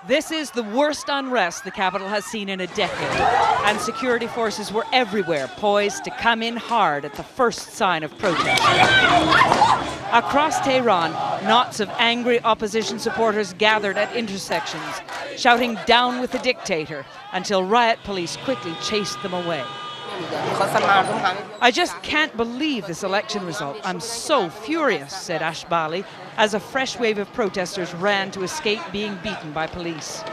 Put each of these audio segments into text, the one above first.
This is the worst unrest the capital has seen in a decade, and security forces were everywhere, poised to come in hard at the first sign of protest. Across Tehran, knots of angry opposition supporters gathered at intersections, shouting "Down with the dictator," until riot police quickly chased them away. "I just can't believe this election result. I'm so furious," said Ashbali, as a fresh wave of protesters ran to escape being beaten by police.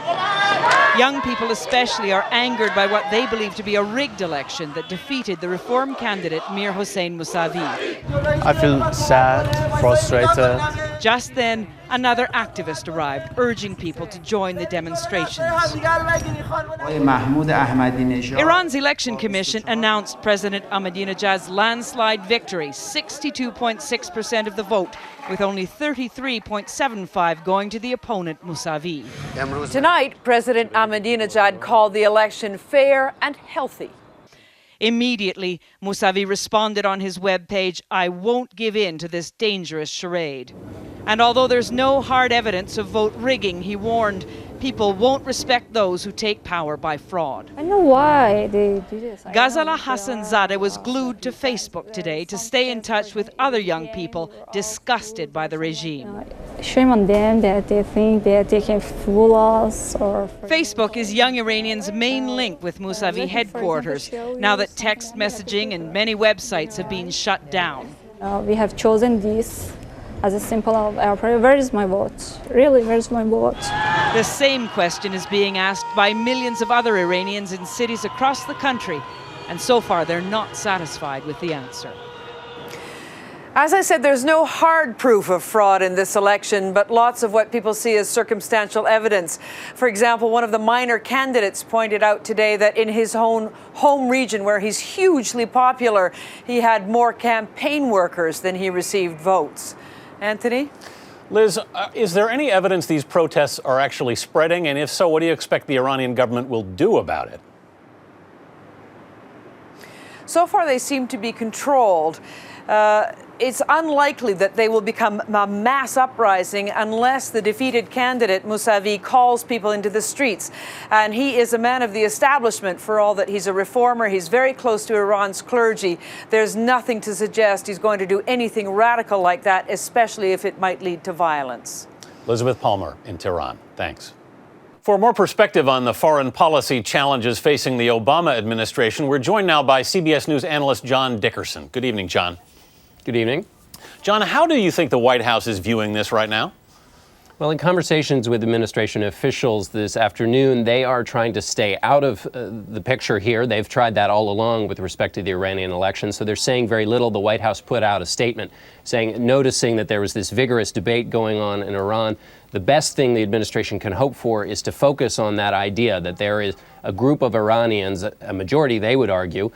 Young people especially are angered by what they believe to be a rigged election that defeated the reform candidate Mir Hossein Mousavi. I feel sad, frustrated. Just then, another activist arrived, urging people to join the demonstrations. Iran's election commission announced President Ahmadinejad's landslide victory, 62.6% of the vote, with only 33.75 going to the opponent Mousavi. Tonight, President Ahmadinejad called the election fair and healthy. Immediately, Mousavi responded on his webpage, "I won't give in to this dangerous charade." And although there's no hard evidence of vote rigging, he warned, people won't respect those who take power by fraud. I know why they do this. Ghazala Hassanzadeh was glued to Facebook today to stay in touch with other young people disgusted by the regime. Shame on them that they think that they can fool us. Facebook is young Iranians' main link with Mousavi headquarters, now that text messaging and many websites have been shut down. We have chosen this as a symbol of our prayer. Where is my vote? Really, where's my vote? The same question is being asked by millions of other Iranians in cities across the country, and so far they're not satisfied with the answer. As I said, there's no hard proof of fraud in this election, but lots of what people see as circumstantial evidence. For example, one of the minor candidates pointed out today that in his own home region, where he's hugely popular, he had more campaign workers than he received votes. Anthony? Liz, is there any evidence these protests are actually spreading? And if so, what do you expect the Iranian government will do about it? So far, they seem to be controlled. It's unlikely that they will become a mass uprising unless the defeated candidate, Mousavi, calls people into the streets. And he is a man of the establishment, for all that he's a reformer. He's very close to Iran's clergy. There's nothing to suggest he's going to do anything radical like that, especially if it might lead to violence. Elizabeth Palmer in Tehran. Thanks. For more perspective on the foreign policy challenges facing the Obama administration, we're joined now by CBS News analyst John Dickerson. Good evening, John. Good evening. John, how do you think the White House is viewing this right now? Well, in conversations with administration officials this afternoon, they are trying to stay out of the picture here. They've tried that all along with respect to the Iranian election, so they're saying very little. The White House put out a statement noticing that there was this vigorous debate going on in Iran. The best thing the administration can hope for is to focus on that idea that there is a group of Iranians, a majority they would argue,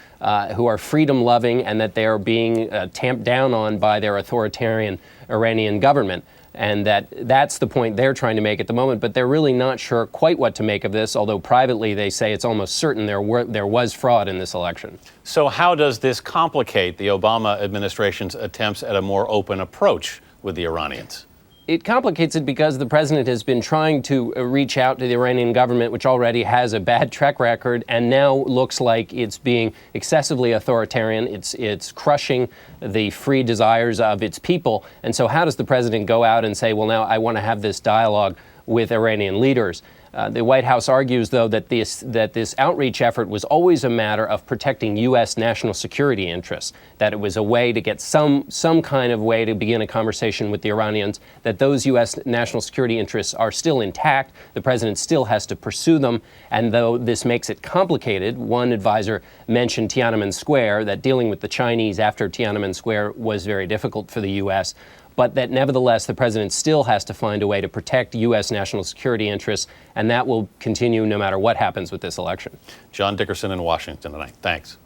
who are freedom-loving and that they are being tamped down on by their authoritarian Iranian government. And that's the point they're trying to make at the moment, but they're really not sure quite what to make of this, although privately they say it's almost certain there was fraud in this election. So how does this complicate the Obama administration's attempts at a more open approach with the Iranians? It complicates it because the president has been trying to reach out to the Iranian government, which already has a bad track record, and now looks like it's being excessively authoritarian. It's crushing the free desires of its people. And so how does the president go out and say, well, now I want to have this dialogue with Iranian leaders? The White House argues, though, that this outreach effort was always a matter of protecting U.S. national security interests, that it was a way to get some kind of way to begin a conversation with the Iranians, that those U.S. national security interests are still intact. The president still has to pursue them. And though this makes it complicated, one advisor mentioned Tiananmen Square, that dealing with the Chinese after Tiananmen Square was very difficult for the U.S., but that nevertheless the president still has to find a way to protect U.S. national security interests, and that will continue no matter what happens with this election. John Dickerson in Washington tonight. Thanks.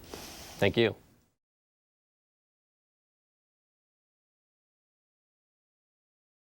Thank you.